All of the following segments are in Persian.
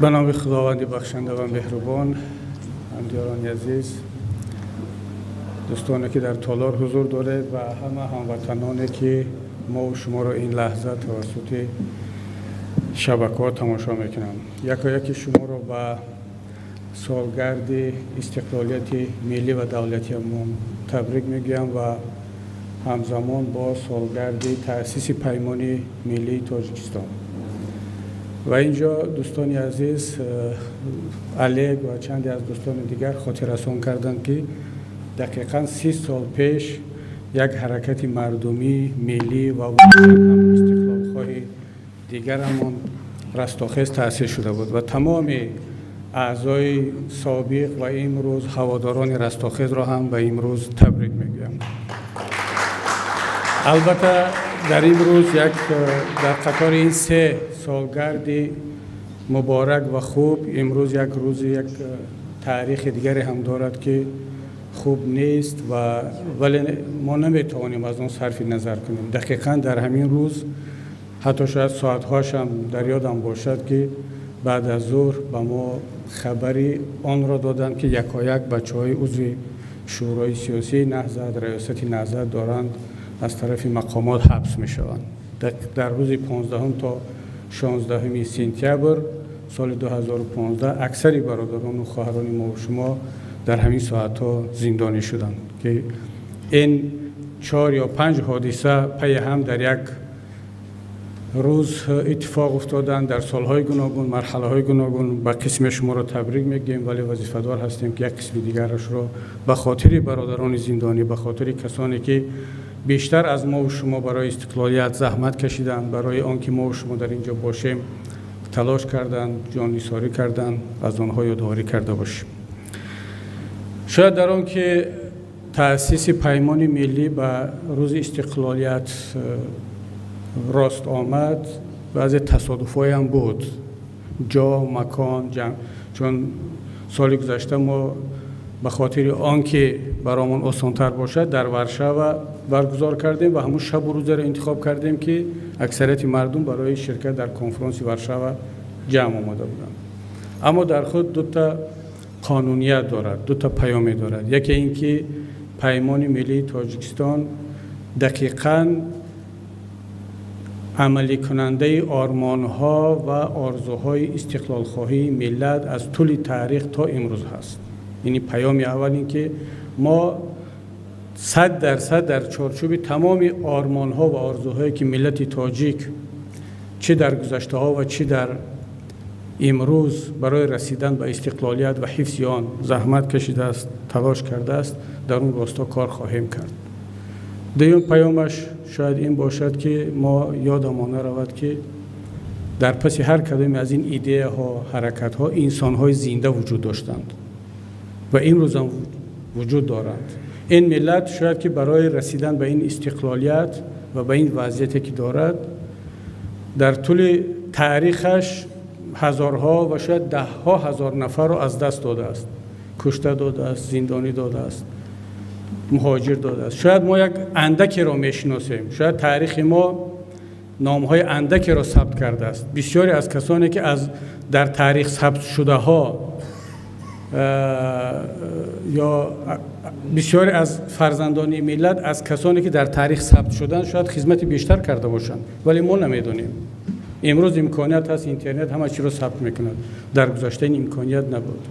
به نام خداوند بخشنده و مهربان. همدیاران عزیز، دوستانی که در تالار حضور دارید و همه هموطنانی که ما و شما را این لحظه توسط شبکه‌ها تماشا میکنم، یکی شما را به سالگرد استقلالیت ملی و دولتیمون تبریک میگم و همزمان با سالگرد تأسیس پیمان ملی تاجیکستان. و اینجا دوستان عزیز علیک و چندی از دوستان دیگر خاطررسانی کردند که دقیقاً 30 سال پیش یک حرکت مردمی ملی و استقلال خواهی دیگرمان رستاخیز تأسیس شده بود و تمام اعضای سابق و امروز هواداران رستاخیز را هم به امروز تبریک میگم. البته در این روز در قطار این 3 سالگرد مبارک و خوب، امروز یک تاریخ دیگری هم دارد که خوب نیست ولی ما نمیتوانیم از اون صرف نظر کنیم. دقیقاً در همین روز، حتی شاید ساعتهاش هم در یادم باشد که بعد از ظهر به ما خبری آن را دادند که یکایک بچه‌های عضو شورای سیاسی نهضت، ریاست نهضت دارند از طرف مقامات حبس می شوند. در روز 15 تا 16 سپتامبر سال 2015 اکثری برادران و خواهران ما و شما در همین ساعت‌ها زندانی شدند که این 4 یا 5 حادثه پی هم در یک روز اتفاق افتادند در سالهای گوناگون، مرحله‌های گوناگون. با قسم شما را تبریک میگیم ولی وظیفه‌دار هستیم که یک قسم دیگرش را به خاطر برادران زندانی، به خاطر کسانی که بیشتر از ما و شما برای استقلالیت زحمت کشیدند، برای آنکه ما و شما در اینجا باشیم تلاش کردند، جان نثاری کردند، از آنها یادآوری کرده باشیم. شاید در آن که تأسیس پیمان ملی به روز استقلالیت راست آمد، بعضی تصادف‌های هم بود، جا، مکان، جمع. چون سال گذشته ما به خاطر آنکه برامون آسان‌تر باشد در ورشو برگزار کردیم و همون شب و روز را انتخاب کردیم که اکثریت مردم برای شرکت در کنفرانس ورشو جمع آمده بودند. اما در خود دو تا قانونیت دارد، دو تا پیام دارد. یکی این که پیمان ملی تاجیکستان دقیقاً عملی کننده آرمان‌ها و آرزوهای استقلال خواهی ملت از طول تاریخ تا امروز هست. یعنی پیام اول این که ما 100% در چارچوب تمام آرمان‌ها و آرزوهایی که ملت تاجیک چه در گذشته‌ها و چه در امروز برای رسیدن به استقلالیت و حفظ آن زحمت کشیده است، تلاش کرده است، در اون راستا کار خواهیم کرد. دوم پیامش شاید این باشد که ما یادمان نرود که در پس هر کدام از این ایده ها، حرکت ها، انسان های زنده وجود داشتند و امروز هم وجود دارند. این ملت شاید که برای رسیدن به این استقلالیت و به این وضعیتی که دارد در طول تاریخش هزارها و شاید 10,000 هزار نفر را از دست داده است، کشته داده است، زندانی داده است، مهاجر داده است. شاید ما یک اندکی را میشناسیم، شاید تاریخ ما نامهای اندکی را ثبت کرده است. بسیاری از کسانی که در تاریخ ثبت شده ها یا بسیاری از فرزندان ملت از کسانی که در تاریخ ثبت شدن شاید خدمت بیشتر کرده باشند ولی ما نمیدونیم. امروز امکانیت هست، اینترنت همه چی رو ثبت میکند، در گذشته این امکانیت نبود.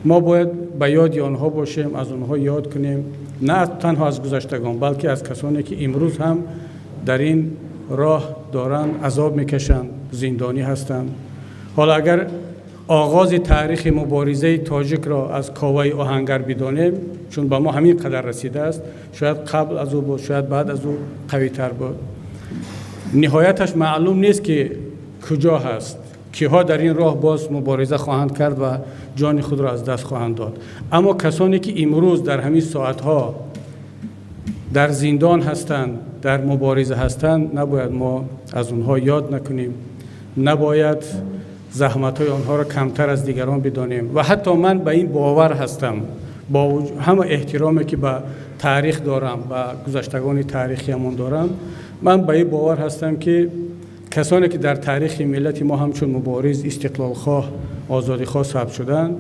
ما باید به یاد آنها باشیم، از آنها یاد کنیم، نه تنها از گذشتگان بلکه از کسانی که امروز هم در این راه دارند عذاب میکشند، زندانی هستند. حالا اگر آغاز تاریخ مبارزه تاجیک را از کاوه آهنگر بدانیم، چون به ما همین قدر رسیده است، شاید قبل از او بود، شاید بعد از او قوی تر بود. نهایتش معلوم نیست که کجا هست، کیها در این راه باز مبارزه خواهند کرد و جان خود را از دست خواهند داد. اما کسانی که امروز در همین ساعتها در زندان هستند، در مبارزه هستند، نباید ما از اونها یاد نکنیم، نباید زحمت‌های آنها را کمتر از دیگران بدانیم. و حتی من به این باور هستم، با همه احترامی که به تاریخ دارم و گذشتگان تاریخی همون دارم، من به این باور هستم که کسانی که در تاریخ ملت ما همچون مبارز، استقلال خواه، آزادی خواه ثبت شدند،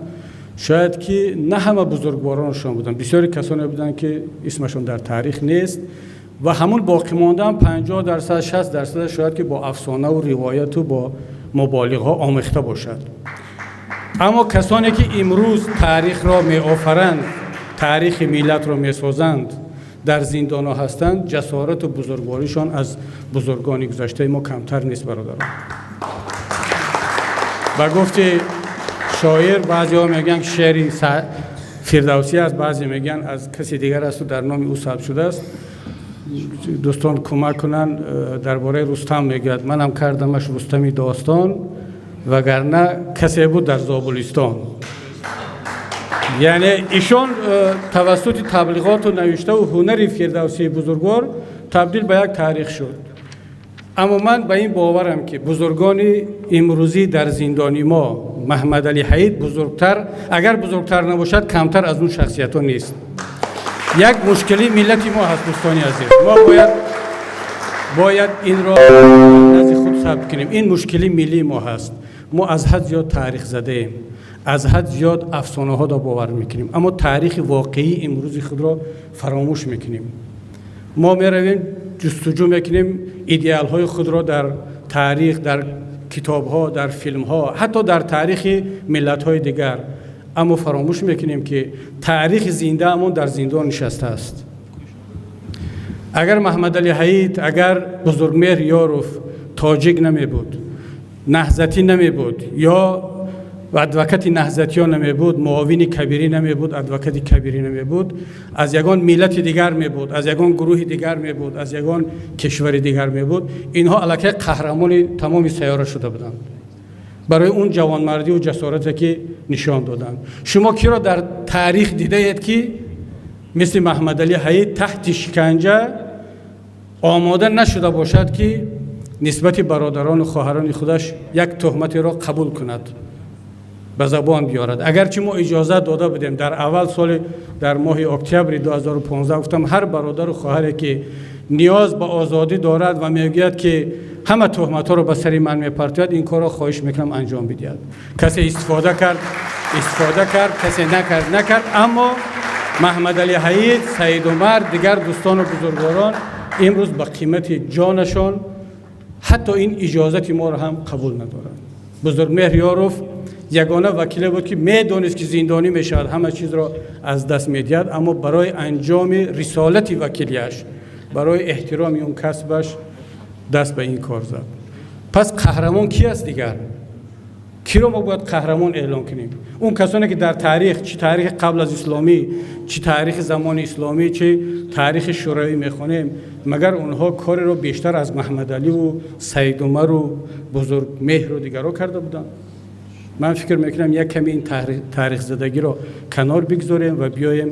شاید که نه همه بزرگوارانشان بودن، بسیاری کسانی بودن که اسمشون در تاریخ نیست و همون باقی مانده هم 50%، 60% شاید که با افسانه و روایت و با مبالغه ها آمیخته باشد. اما کسانی که امروز تاریخ را می آفرند، تاریخ ملت را می سازند، در زندان ها هستند، جسارت و بزرگواریشان از بزرگان گذشته ما کمتر نیست برادران. و گفت شاعر، بعضی ها میگن شعری فردوسی است، بعضی میگن از کسی دیگر است و در نام او ثبت شده است. دوستان کمک کنن، درباره رستم میگد من هم کردمش رستمی داستان وگرنه کسی بود در زابلستان. یعنی ایشان توسط تبلیغات و نوشته و هنر فردوسی بزرگوار تبدیل به یک تاریخ شد. اما من به این باورم که بزرگان امروزی در زندانی ما، محمد علی حید بزرگتر، اگر بزرگتر نباشد کمتر از اون شخصیت ها نیست. یک مشکلی ملت ما هست دوستانی عزیز، ما باید این را نزد خود ثبت کنیم. این مشکلی ملی ما هست. ما از حد زیاد تاریخ زده ایم، از حد زیاد افسانه ها را باور میکنیم، اما تاریخ واقعی امروزی خود را فراموش میکنیم. ما میرویم جستجو میکنیم ایدئال های خود را در تاریخ، در کتاب ها، در فیلم ها، حتی در تاریخ ملت های دیگر، اما فراموش میکنیم که تاریخ زنده همون در زندان نشسته است. اگر محمد علی حید، اگر بزرگمهر یاروف تاجیک نمی بود، نهضتی نمی بود، یا ادوکت نهضتی ها نمی بود، معاون کبیری نمی بود، ادوکت کبیری نمی بود، از یگان ملت دیگر می بود، از یگان گروه دیگر می بود، از یگان کشور دیگر می بود، اینها الکی قهرمان تمام سیاره شده بودند برای اون جوانمردی و جسارتی که نشان دادند. شما کی را در تاریخ دیده اید که مثل محمد علی حید تحت شکنجه آماده نشده باشد که نسبت برادران و خواهران خودش یک تهمت را قبول کند، به زبان بیارد؟ اگرچه ما اجازه داده بودیم در اول سال، در ماه اکتبر 2015 گفتم هر برادر و خواهری که نیاز به آزادی دارد و میگوید که همه تهمت ها رو به سر من میپرتید، این کار را خواهش میکنم انجام بدید. کسی استفاده کرد، کسی نکرد. اما محمد علی حید، سید عمر، دیگر دوستان و بزرگواران امروز به قیمت جانشان حتی این اجازت ما را هم قبول ندارند. بزرگمهر یاروف یگانه وکیل بود که میدونست که زندانی میشود، همه چیز را از دست میدهد، اما برای انجام رسالت وکیلیش، برای احترام اون کسبش دست به این کار زد. پس قهرمان کی است دیگر؟ کی رو ما باید قهرمان اعلام کنیم؟ اون کسانی که در تاریخ، چه تاریخ قبل از اسلامی، چه تاریخ زمان اسلامی، چه تاریخ شوروی میخونیم، مگر اونها کاری رو بیشتر از محمد علی و سید عمر و بزرگمهر و دیگرها کرده بودن؟ من فکر میکنم یک کمی این تاریخ زدگی رو کنار بگذاریم و بیایم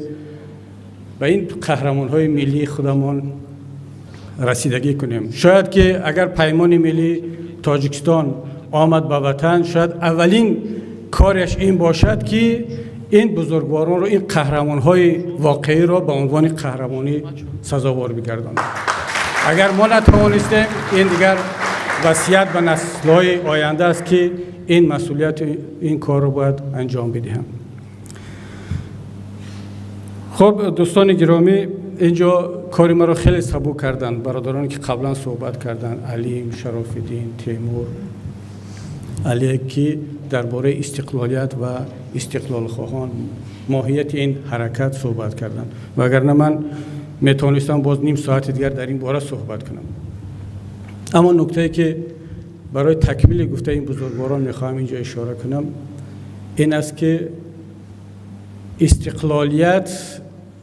به این قهرمان های ملی خودمان رسیدگی کنیم. شاید که اگر پیمان ملی تاجیکستان آمد به وطن، شاید اولین کارش این باشد که این بزرگواران رو، این قهرمان های واقعی رو به عنوان قهرمانی سزاوار بگرداند. اگر ما نتوانستیم، این دیگر وصیت به نسل‌های آینده است که این مسئولیت این کار رو باید انجام بدیم. خب دوستان گرامی، اینجا کاری ما رو خیلی سبک کردن برادرانی که قبلا صحبت کردن، علیم، شراف‌الدین، تیمور، علی، که درباره استقلالیت و استقلال خواهان، ماهیت این حرکت صحبت کردن. وگرنه من میتونستم باز نیم ساعت دیگر در این باره صحبت کنم. اما نکته‌ای که برای تکمیل گفته این بزرگواران میخواهم اینجا اشاره کنم این است که استقلالیت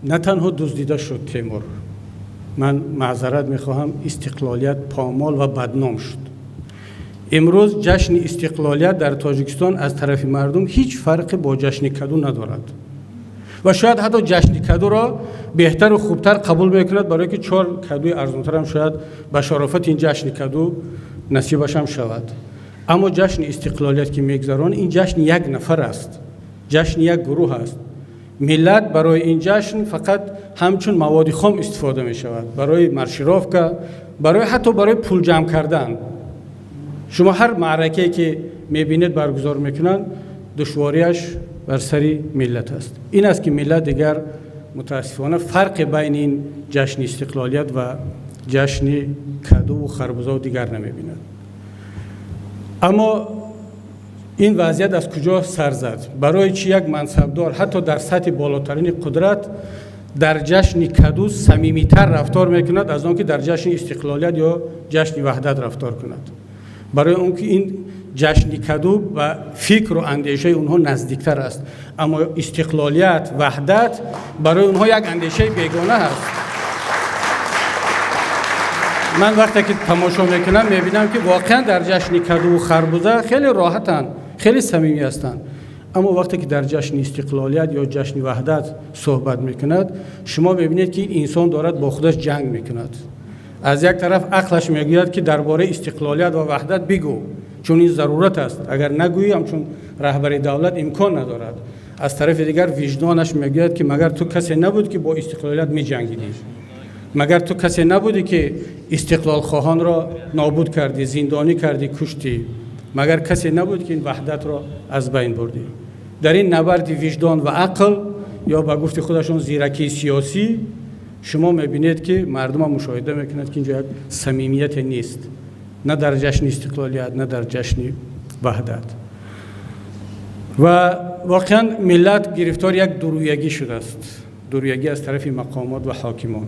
نه تنها دزدیده شد تیمور، من معذرت میخواهم، استقلالیت پامال و بدنام شد. امروز جشن استقلالیت در تاجیکستان از طرف مردم هیچ فرقی با جشن کدو ندارد و شاید حتی جشن کدو را بهتر و خوبتر قبول میکند، برای که 4 کدوی ارزانتر هم شاید به شرافت این جشن کدو نصیبش هم شود. اما جشن استقلالیت که میگذران، این جشن یک نفر است، جشن یک گروه است. ملت برای این جشن فقط همچون مواد خام استفاده می شود، برای مارشیروفکا، برای حتی برای پول جمع کردن. شما هر معرکه که میبینید برگزار میکنن دشواریش بر سر ملت است. این است که ملت دیگر متاسفانه فرق بین این جشن استقلالیت و جشن کدو و خربزه و دیگر نمیبیند. اما این وضعیت از کجا سر زد؟ برای چی یک منصبدار حتی در سطح بالاترین قدرت در جشن کدو صمیمیتر رفتار میکند از آن که در جشن استقلالیت یا جشن وحدت رفتار کند؟ برای اون که این جشن کدو و فکر و اندیشه اونها نزدیکتر است، اما استقلالیت وحدت برای اونها یک اندیشه بیگانه است. من وقتی که تماشا میکنم میبینم که واقعا در جشن کدو و خربزه خیلی راحتن، خیلی صمیمی هستند، اما وقتی که در جشن استقلالیت یا جشن وحدت صحبت میکند شما میبینید که این انسان دارد با خودش جنگ میکند. از یک طرف عقلش میگوید که درباره استقلالیت و وحدت بگو چون این ضرورت است، اگر نگویی همچون رهبری دولت امکان ندارد. از طرف دیگر وجدانش میگوید که مگر تو کسی نبود که با استقلالیت میجنگیدی؟ مگر تو کسی نبودی که استقلال خواهان را نابود کردی، زندانی کردی، کشتی؟ مگر کسی نبود که این وحدت را از بین بردی؟ در این نبرد وجدان و عقل یا به گفت خودشون زیرکی سیاسی شما میبینید که مردم ها مشاهده میکنند که اینجا یک صمیمیت نیست، نه در جشن استقلالیت نه در جشن وحدت. و واقعا ملت گرفتار یک دورویگی شده است، دورویگی از طرف مقامات و حاکمان،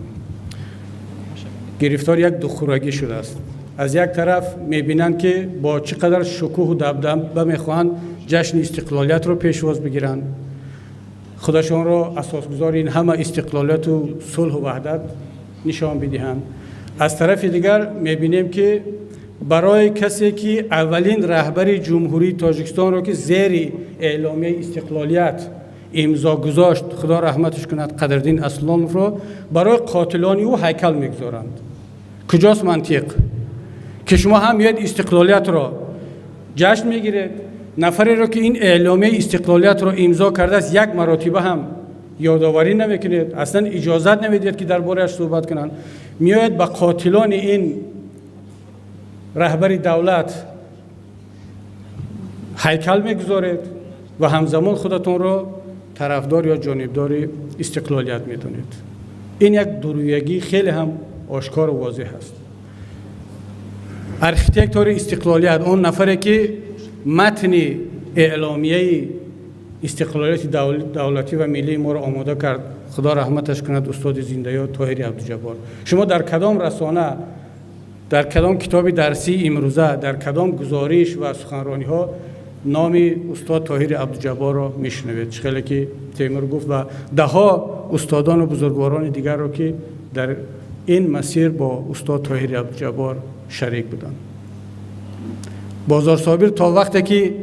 گرفتار یک دخورگی شده است. از یک طرف میبینند که با چقدر شکوه و دبدبه میخواهند جشن استقلالیت رو پیشواز بگیرند، خودشان را اساسگزار این همه استقلالیت و صلح و وحدت نشان بدهند. از طرف دیگر میبینیم که برای کسی که اولین رهبر جمهوری تاجیکستان را که زیر اعلامیه استقلالیت امضا گذاشت، خدا رحمتش کند، قدردین اسلانوف را برای قاتلانی او هیکل میگذارند. کجاست منطق که شما هم میاد استقلالیت را جشن میگیرید، نفری را که این اعلامیه استقلالیت را امضا کرده است یک مرتبه هم یادآوری نمیکنید، اصلا اجازت نمیدید که درباره‌اش صحبت کنند، میاد به قاتلان این رهبر دولت هیکل میگذارید و همزمان خودتون را طرفدار یا جانبدار استقلالیت میدونید. این یک درویگی خیلی هم آشکار و واضح است. ارکیتکتور استقلالیت، اون نفری که متن اعلامیه استقلالیت دولتی و ملی ما را آماده کرد، خدا رحمتش کند، استاد زنده یاد طاهری عبدالجبار. شما در کدام رسانه، در کدام کتاب درسی امروزه، در کدام گزارش و سخنرانی ها نام استاد طاهری عبدالجبار را میشنوید؟ خیلی که تیمور گفت و ده ها استادان و بزرگواران دیگر را که در این مسیر با استاد طاهری عبدالجبار شریک بودند. بازار صابر تا وقتی که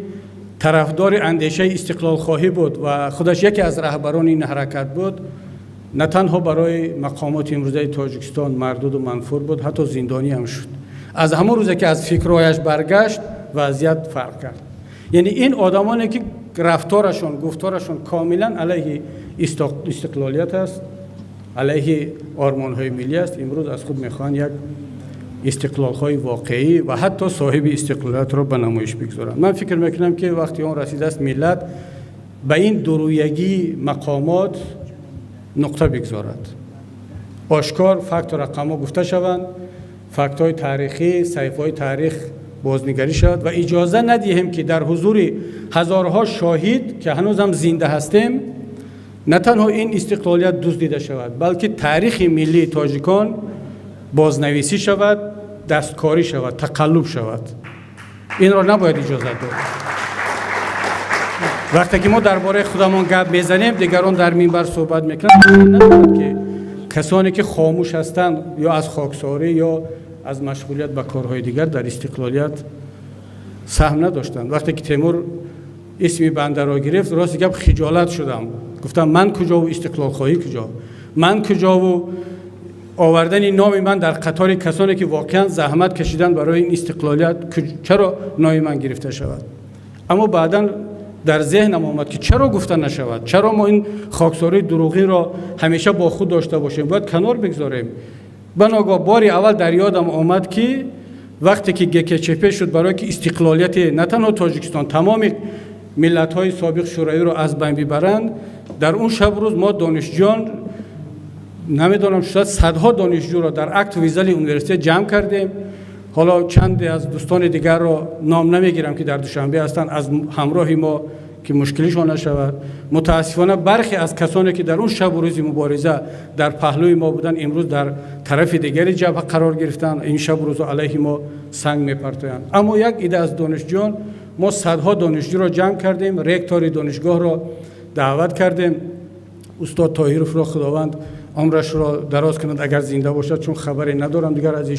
طرفدار اندیشه استقلال خواهی بود و خودش یکی از رهبران این حرکت بود، نه تنها برای مقامات امروزه تاجیکستان مردود و منفور بود، حتی زندانی هم شد. از همون روزی که از فکرهایش برگشت وضعیت فرق کرد. یعنی این آدمانی که رفتارشون، گفتارشون کاملا علیه استقلالیت است، علیه آرمان‌های ملی است، امروز از خود میخوان یک استقلال‌های واقعی و حتی صاحب استقلالیت را به نمایش بگذارند. من فکر میکنم که وقتی اون رسیده است ملت به این درویگی مقامات نقطه بگذارد، آشکار فکت و رقم‌ها گفته شوند، فکت‌های تاریخی، صحیفه‌های تاریخ بازنگری شود و اجازه ندهیم که در حضور هزارها شاهد که هنوز هم زنده هستیم نه تنها این استقلالیت دزدیده شود، بلکه تاریخ ملی تاجیکان بازنویسی شود، دستکاری شود، تقلب شود. این را نباید اجازه داد. وقتی که ما درباره خودمون گپ میزنیم دیگران در منبر صحبت میکنند، نباید که کسانی که خاموش هستند یا از خاکساری یا از مشغولیت به کارهای دیگر در استقلالیت سهم نداشتند. وقتی که تیمور اسمی بنده را گرفت راست گپ خجالت شدم، گفتم من کجا و استقلال خواهی کجا، من کجا و آوردن نام من در قطار کسانی که واقعا زحمت کشیدن برای این استقلالیت چرا نام من گرفته شود؟ اما بعداً در ذهنم آمد که چرا گفته نشود، چرا ما این خاکساری دروغی را همیشه با خود داشته باشیم، باید کنار بگذاریم. بناگاه باری اول در یادم آمد که وقتی که گکچپ شد برای که استقلالیت نه تنها تاجیکستان تمام ملت‌های سابق شوروی رو از بین ببرند، در اون شب روز ما دانشجویان نمیدونم شاید صدها دانشجو را در اکت ویزل یونیورسیته جمع کردیم. حالا چند از دوستان دیگر را نام نمیگیرم که در دوشنبه هستند از همراه ما که مشکلشان نشود. متاسفانه برخی از کسانی که در اون شب و روز مبارزه در پهلوی ما بودن امروز در طرف دیگری جبهه قرار گرفتن، این شب و روز علیه ما سنگ میپرتایند. اما یک ایده از دانشجویان، ما صدها دانشجو را جمع کردیم، رکتور دانشگاه را دعوت کردیم، استاد طاهرов را خداوند عمرش را دراز کند اگر زنده باشد، چون خبری ندارم دیگر از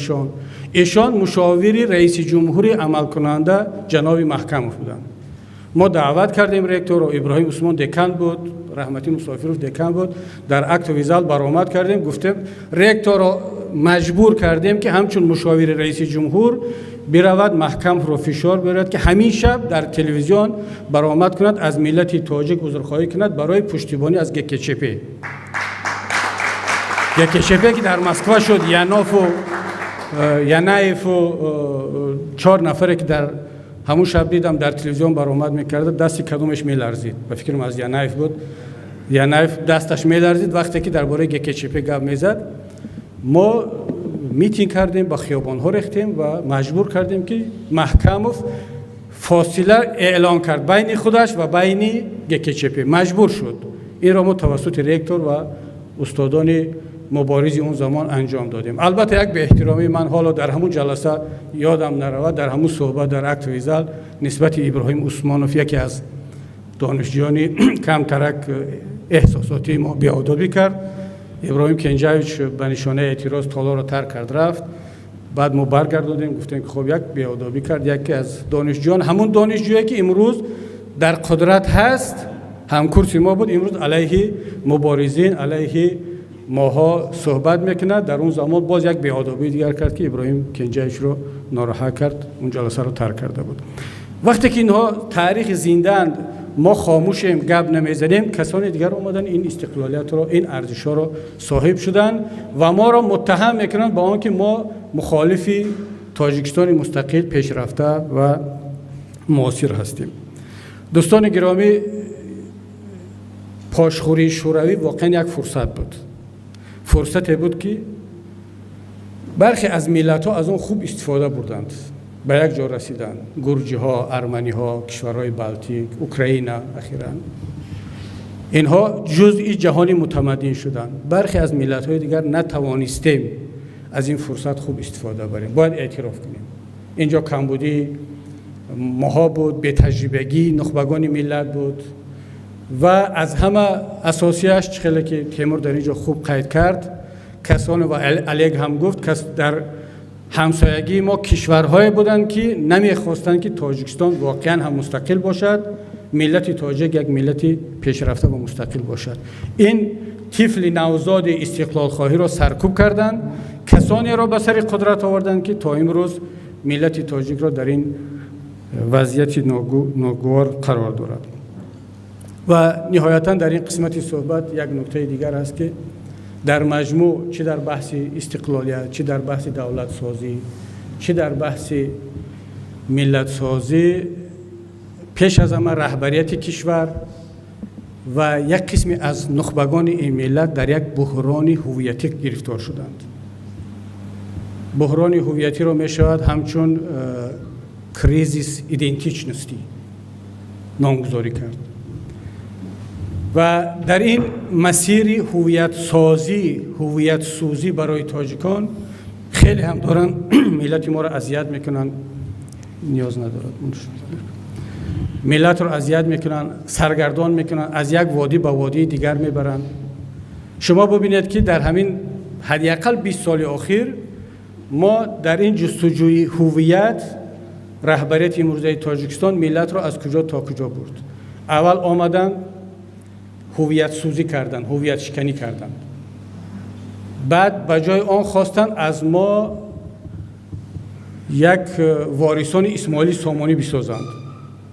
ایشان مشاوری رئیس جمهوری عمل کننده جناب محکمov بودند. ما دعوت کردیم رکتور رو، ابراهیم عثمان دکان بود، رحمتی مسافرov دکان بود، در اکت ویزال برآمد کردیم، گفتیم رکتور رو مجبور کردیم که همچون مشاور رئیس جمهور برود محکم رو فشار بیارد که همین شب در تلویزیون برآمد کند از ملت تاجیک عذرخواهی کند برای پشتیبانی از گکچپ. گکچپ که در مسکو شد، ینایف و 4 نفره که در همون شب دیدم در تلویزیون برآمد میکرد، دستی کدومش میلرزید، به فکرم از ینایف بود، ینایف دستش میلرزید وقتی که درباره گکچپ گپ میزد. ما میتینگ کردیم، با خیابان ها ریختیم و مجبور کردیم که محکمov فاصله اعلان کرد بین خودش و بین گکچپ. مجبور شد. این را ما توسط رکتور و استادان مبارزی اون زمان انجام دادیم. البته یک به احترامی من حالا در همون جلسه یادم نرود، در همون صحبت در اکت ویزل نسبت ابراهیم عثمانov یکی از دانشجویان کمترک احساساتی ما بیادبی کرد. ابراهیم کنجایچ به نشانه اعتراض تالار را ترک کرد رفت. بعد ما برگردوندیم گفتیم که خب یک بیادبی کرد. یکی از دانشجویان، همون دانشجویی که امروز در قدرت هست، همکرسی ما بود، امروز علیه مبارزین علیه ماها صحبت میکنه. در اون زمان باز یک بیادبی دیگر کرد که ابراهیم کنجایچ رو ناراحت کرد، اون جلسه رو ترک کرده بود. وقتی که اینها تاریخ زنده‌اند، ما خاموشیم، گپ نمیزنیم، کسان دیگر اومدن این استقلالیت رو، این ارزش‌ها رو صاحب شدن و ما را متهم میکنن با آنکه ما مخالفی تاجیکستان مستقل پیشرفته و معاصر هستیم. دوستان گرامی، پاشخوری شوروی واقعا یک فرصت بود. فرصتی بود که برخی از ملت‌ها از اون خوب استفاده بردند، به یک جا رسیدند. گرجی‌ها، ارمنی‌ها، کشورهای بالتیک، اوکراین اخیراً اینها جزئی جهانی متمدن شدند. برخی از ملت‌های دیگر نتوانستیم از این فرصت خوب استفاده بریم. باید اعتراف کنیم. اینجا کمبودی ماها بود، بی تجربگی نخبگان ملت بود و از همه اساسیش چخیلی که تیمور در اینجا خوب قید کرد، کسان و علیگ هم گفت کس در همسایگی ما کشورهای بودند که نمیخواستند که تاجیکستان واقعا هم مستقل باشد، ملت تاجیک یک ملت پیشرفته و مستقل باشد. این طفل نوزاد استقلال خواهی را سرکوب کردند، کسانی را به سر قدرت آوردند که تا امروز ملت تاجیک را در این وضعیت ناگوار قرار دارد. و نهایتا در این قسمت صحبت یک نکته دیگر است که در مجموع چه در بحث استقلالیت، چه در بحث دولت سازی، چه در بحث ملت سازی، پیش از همه رهبریت کشور و یک قسم از نخبگان این ملت در یک بحران هویتی گرفتار شدند. بحران هویتی را می شود همچون کریزیس ایدنتیچنستی نامگذاری کرد. و در این مسیر هویت سوزی برای تاجیکان خیلی هم دارن ملت ما را اذیت میکنن، نیاز ندارد ملت را اذیت میکنن، سرگردان میکنن، از یک وادی به وادی دیگر میبرن. شما ببینید که در همین حداقل 20 سال اخیر ما در این جستجوی هویت رهبریت امروزه تاجیکستان ملت را از کجا تا کجا برد. اول آمدن هویت سوزی کردن، هویت شکنی کردن. بعد به جای آن خواستن از ما یک وارثان اسماعیلی سامانی بسازند.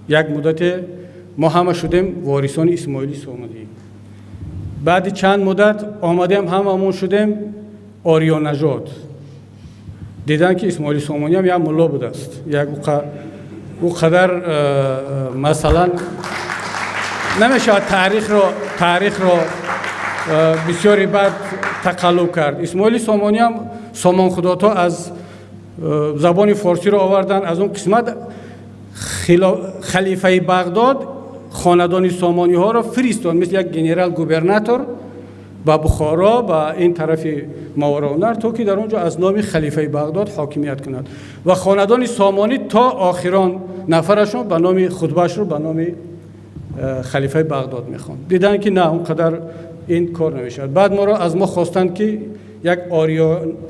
یک مدت ما همه شدیم وارثان اسماعیلی سامانی. بعد چند مدت آمدیم هممون شدیم آریا نژاد. دیدن که اسماعیل سامانی هم یک ملا بوده است، یک او قدر مثلا نمیشه تاریخ رو بسیاری بد تقلب کرد. اسماعیل سامانی هم سامان خداتا از زبان فارسی رو آوردن. از اون قسمت خلیفه بغداد خاندان سامانی ها را فرستاد مثل یک گنرال گوبرناتور با بخارا و این طرف ماوراءالنهر تا که در اونجا از نام خلیفه بغداد حاکمیت کند و خاندان سامانی تا آخران نفرشون به نام خطبهش رو به نام خلیفه بغداد میخوان. دیدن که نه اونقدر این کار نمیشد. بعد از ما خواستند که یک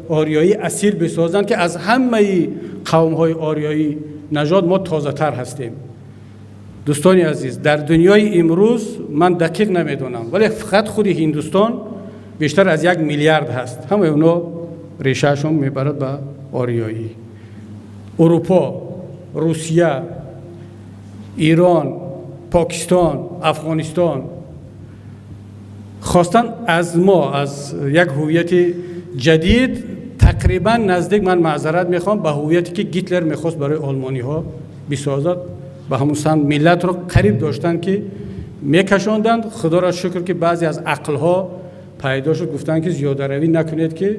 آریایی اصیل بسازند که از همه قوم های آریایی نژاد ما تازه تر هستیم. دوستانی عزیز، در دنیای امروز من دقیق نمیدونم ولی فقط خود هندوستان بیشتر از 1 میلیارد هست. همه اونا ریشهشون میبرد به آریایی. اروپا، روسیه، ایران، پاکستان، افغانستان خواستن از ما از یک هویت جدید تقریبا نزدیک، من معذرت میخوام، به هویتی که گیتلر میخواست برای آلمانی ها بسازد، به همون سمت ملت رو قریب داشتن که میکشاندند. خدا را شکر که بعضی از عقل ها پیدا شد، گفتن که زیاده روی نکنید که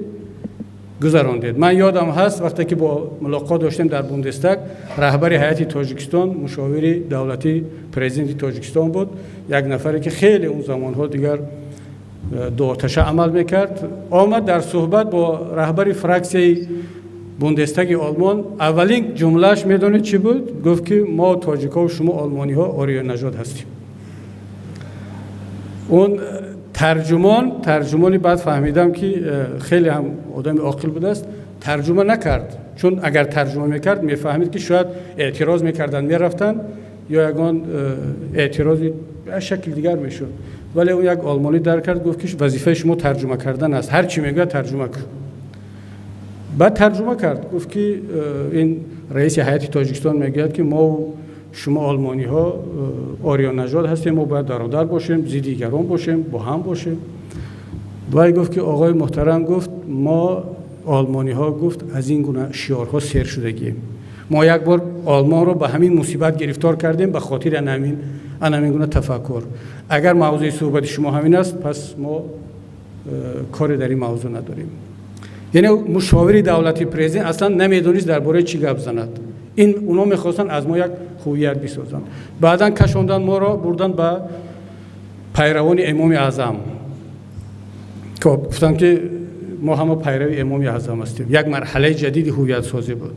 گذراندید. من یادم هست وقتی که با ملاقات داشتیم در بوندستاگ، رهبر هیئت تاجیکستان مشاور دولتی پرزیدنت تاجیکستان بود، یک نفری که خیلی اون زمانها دیگر دو آتشه عمل میکرد، آمد در صحبت با رهبر فراکسیون بوندستاگ آلمان. اولین جملهش میدونید چی بود؟ گفت که ما تاجیک‌ها و شما آلمانی ها آریا نژاد هستیم. اون ترجمانی بعد فهمیدم که خیلی هم آدم عاقل بوده است، ترجمه نکرد، چون اگر ترجمه میکرد میفهمید که شاید اعتراض میکردن میرفتن یا یگان اعتراضی به شکل دیگر میشد. ولی اون یک آلمانی درک کرد، گفت که وظیفه شما ترجمه کردن است، هر چی میگه ترجمه کن. بعد ترجمه کرد، گفت که این رئیس هیئت تاجیکستان میگه که ما و شما آلمانی ها آریا نژاد هستیم، ما باید برادر باشیم، زی دیگران باشیم، با هم باشیم. ولی گفت که آقای محترم، گفت ما آلمانی ها گفت از این گونه شعارها سیر شدگیم. ما یک بار آلمان رو به همین مصیبت گرفتار کردیم به خاطر همین گونه تفکر. اگر موضوع صحبت شما همین است، پس ما کاری در این موضوع نداریم. یعنی مشاور دولتی پرزیدنت اصلا نمیدونست درباره چی گپ زند. این اونا میخواستن از ما یک هویت بسازن. بعداً کشوندن ما را بردن به پیروان امام اعظم که گفتن که ما هم پیرو امام اعظم هستیم. یک مرحله جدید هویت سازی بود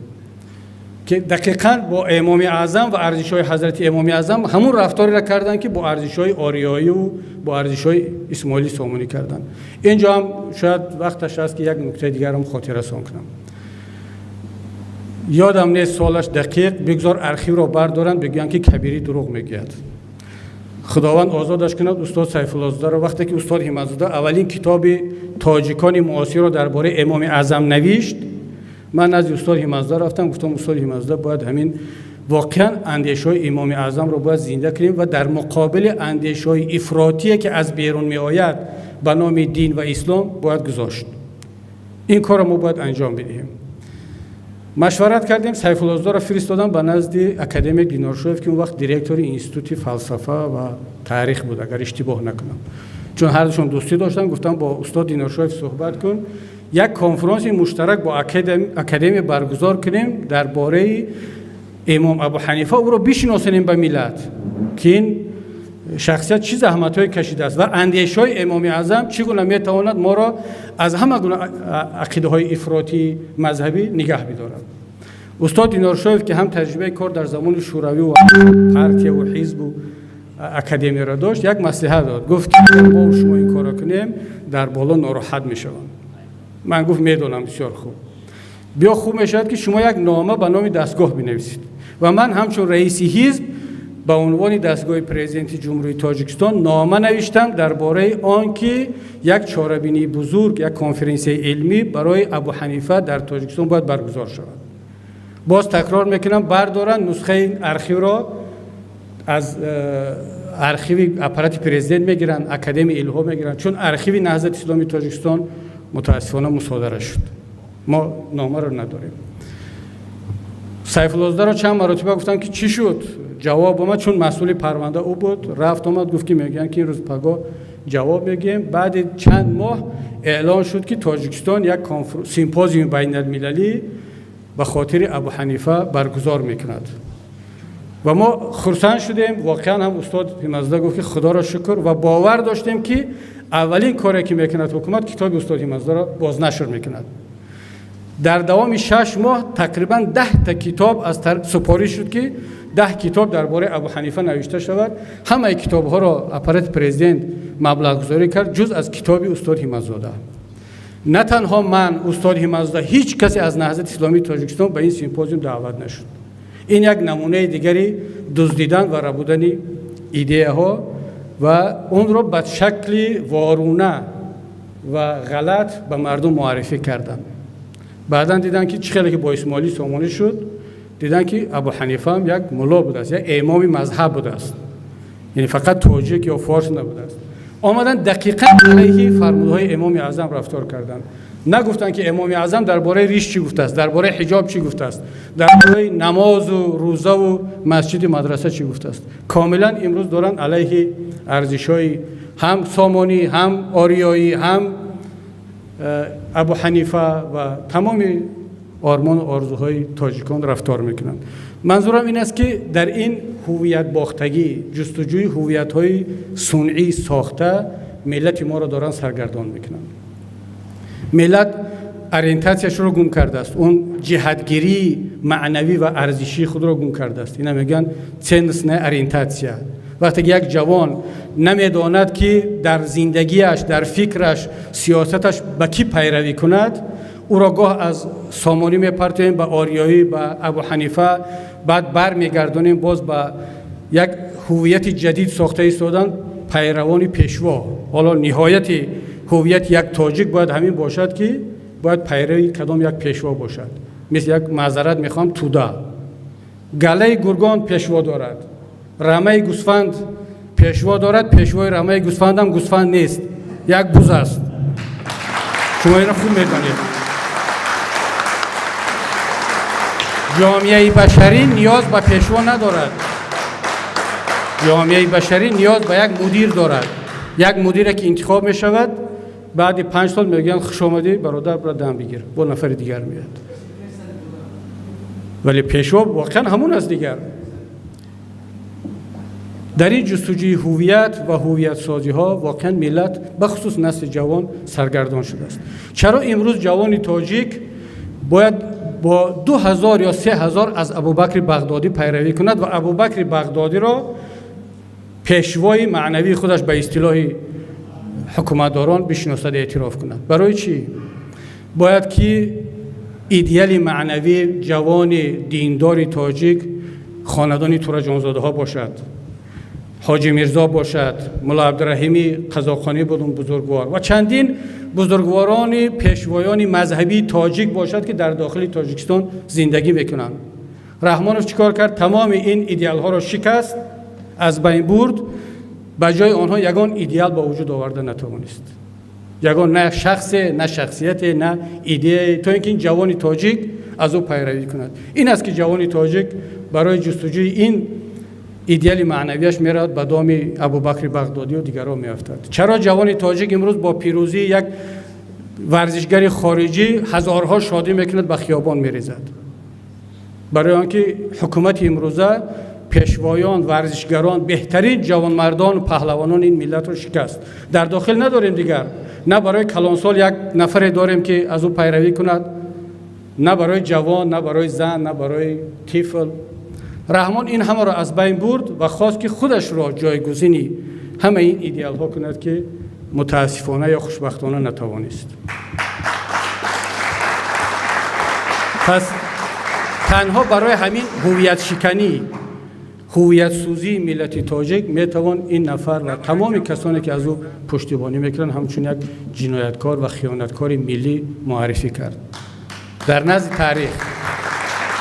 که دقیقاً با امام اعظم و ارزش‌های حضرت امام اعظم همون رفتاری را کردن که با ارزش‌های آریایی و با ارزش‌های اسماعیل سامانی کردن. اینجا هم شاید وقتش است که یک نکته دیگر هم خاطررسان کنم. یادم نیست سالش دقیق، بگذار ارخیو را بردارن بگن که کبیری دروغ میگوید. خداوند آزادش کند استاد سیف الله زاده را، وقتی که استاد همت‌زاده اولین کتاب تاجیکان معاصر را درباره امام اعظم نوشت، من از استاد همت‌زاده رفتم، گفتم استاد همت‌زاده باید همین واقعا اندیشه‌های امام اعظم را باید زنده کنیم و در مقابل اندیشه‌های افراطی که از بیرون میآید به نام دین و اسلام باید گذاشت. این کار ما باید انجام بدهیم. مشورت کردیم، سیف الله زاده را فرستادم به نزد اکادمی دینارشویف که اون وقت دیرکتور اینستیتوت فلسفه و تاریخ بود اگر اشتباه نکنم، چون هر دوشون دوستی داشتن. گفتم با استاد دینارشویف صحبت کن، یک کنفرانس مشترک با اکادمی برگزار کنیم درباره امام ابو حنیفه، او را بشناسونیم به ملت که این شخصیت چه زحمت‌های کشیده است و اندیشه‌های امام اعظم چگونه میتواند ما را از همه گونه عقیده‌های افراطی مذهبی نگه بدارد. استاد دینارشویف که هم تجربه کار در زمان شوروی و پارتی و حزب و اکادمی را داشت، یک مصلحت داد، گفت که اگر ما و شما این کارا کنیم در بالا ناراحت میشوند. من گفت میدونم، بسیار خوب، بیا خوب میشد که شما یک نامه به نام دستگاه بنویسید و من همچون رئیس حزب به عنوان دستگاه پرزیدنت جمهوری تاجیکستان نامه نوشتم درباره آنکه یک چاره‌بینی بزرگ، یک کنفرانس علمی برای ابو حنیفه در تاجیکستان باید برگزار شود. باز تکرار میکنم، بردارن نسخه این ارخیو را از ارخیو اپارات پرزیدنت میگیرن، اکادمی الها میگیرن، چون ارخیو نهضت اسلامی تاجیکستان متاسفانه مصادره شد. ما نامه رو نداریم. سیف الله رو چند مرتبه گفتم که چی شد؟ جواب اومد، چون مسئول پرونده او بود، رفت اومد گفت که میگن که این روز پگاه جواب میگیم. بعد چند ماه اعلان شد که تاجیکستان یک سیمپوزیوم بین المللی به خاطر ابو حنیفه برگزار میکند و ما خرسند شدیم. واقعا هم استاد همزده گفت که خدا را شکر و باور داشتیم که اولین کاری که میکند حکومت کتاب استاد همزده را بازنشر میکند. در دوام 6 ماه تقریبا 10 تا کتاب از سپارش شد که 10 کتاب درباره ابو حنیفه نوشته شود. همه کتاب ها را اپارات پرزیدنت مبلغ گذاری کرد جز از کتاب استاد همزاده. نه تنها من، استاد همزاده، هیچ کسی از نهضت اسلامی تاجیکستان به این سیمپوزیوم دعوت نشد. این یک نمونه دیگری دزدیدن و ربودن ایده ها و اون را به شکل وارونه و غلط به مردم معرفی کردن. بعداً دیدن که چه خیلی که با اسماعیلی سامانی شد، دیدن که ابو حنیفه هم یک ملا بوده است، یک امام مذهب بوده است، یعنی فقط تاجیک یا فارس نبوده است. آمدن دقیقاً علیه فرمودهای امام اعظم رفتار کردند. نگفتن که امام اعظم درباره ریش چی گفته است، درباره حجاب چی گفته است، درباره نماز و روزه و مسجد مدرسه چی گفته است. کاملا امروز دارن علیه ارزش‌های هم سامانی، هم آریایی، هم ابو حنیفه و تمام آرمان و آرزوهای تاجیکان رفتار میکنن. منظورم این است که در این هویت باختگی، جستجوی هویت‌های صنعی ساخته، ملت ما را دارن سرگردان میکنن. ملت اورینتاسیش رو گم کرده است، اون جهتگیری معنوی و ارزشی خود را گم کرده است. اینا میگن ценностная ориентация. وقتی یک جوان نمیداند که در زندگیش، در فکرش، سیاستش به کی پیروی کند، او را گاه از سامانی میپرتیم به آریایی، به ابو حنیفه، بعد بر میگردانیم باز به یک هویت جدید ساخته ایستادن، پیروان پیشوا. حالا نهایت هویت یک تاجیک باید همین باشد که باید پیروی کدام یک پیشوا باشد. مثل یک معذرت میخوام، توده گله گرگان پیشوا دارد، رمه گوسفند پیشوا دارد، پیشوای رمه گوسفند هم گوسفند نیست، یک بز است. شما اینو خوب میدانید. جامعه بشری نیاز به پیشوا ندارد. جامعه بشری نیاز به یک مدیر دارد. یک مدیر که انتخاب می شود، بعد 5 سال میگن خوش آمدی برادر، برو دم بگیر، با نفر دیگر میاد. ولی پیشوا واقعا همون است دیگر. در این جستجوی هویت و هویت سازی ها واقعا ملت به خصوص نسل جوان سرگردان شده است. چرا امروز جوان تاجیک باید با 2000 یا 3000 از ابوبکر بغدادی پیروی کند و ابوبکر بغدادی را پیشوای معنوی خودش به اصطلاح حکومتداران بشناسد، اعتراف کند؟ برای چی؟ باید که ایدئال معنوی جوان دیندار تاجیک خاندان تورا جانزاده ها باشد، حاجی میرزا باشد، ملا عبدالرحیمی قزاقخانی بود اون بزرگوار، و چندین بزرگواران پیشوایان مذهبی تاجیک باشد که در داخل تاجیکستان زندگی میکنند. رحمانوف چیکار کرد؟ تمام این ایدئال ها را شکست، از بین برد. به جای آنها یگان ایدئال با وجود آورده نتوانست. یگان نه شخص، نه شخصیت، نه ایده، تا اینکه این جوان تاجیک از او پیروی کند. این است که جوان تاجیک برای جستجوی این ایدئال معنویش میرود به دام ابوبکر بغدادی و دیگران میافتد. چرا جوان تاجیک امروز با پیروزی یک ورزشگر خارجی هزارها شادی میکند، به خیابان میریزد؟ برای آنکه حکومت امروزه پیشوایان، ورزشگران، بهترین جوانمردان و پهلوانان این ملت رو شکست. در داخل نداریم دیگر. نه برای کلانسال یک نفر داریم که از او پیروی کند، نه برای جوان، نه برای زن، نه برای طفل. رحمان این همه را از بین برد و خواست که خودش را جایگزینی همه این ایدئال ها کند که متاسفانه یا خوشبختانه نتوانست. پس تنها برای همین هویت شکنی، هویت سوزی ملت تاجیک میتوان این نفر و تمام کسانی که از او پشتیبانی میکنند همچون یک جنایتکار و خیانتکار ملی معرفی کرد در نزد تاریخ.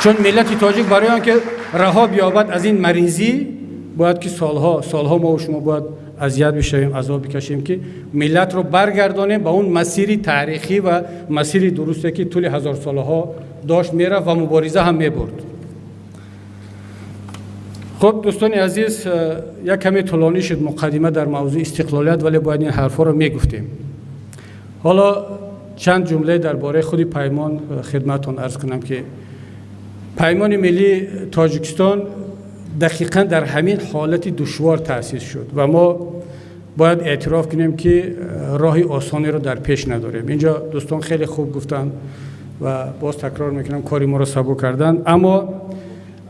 چون ملت تاجیک برای آنکه رها بیابد از این مریضی، باید که سالها ما و شما باید اذیت بشویم، عذاب بکشیم که ملت رو برگردانیم به اون مسیری تاریخی و مسیری درسته که طول هزار سالها داشت میرفت و مبارزه هم میبرد. خب دوستان عزیز، یک کمی طولانی شد مقدمه در موضوع استقلالیت، ولی باید این حرفا رو میگفتیم. حالا چند جمله درباره خود پیمان خدمتتون عرض کنم که پیمان ملی تاجیکستان دقیقاً در همین حالت دشوار تأسیس شد و ما باید اعتراف کنیم که راهی آسانی رو در پیش نداریم. اینجا دوستان خیلی خوب گفتن و باز تکرار میکنم کاری ما رو سبک کردن، اما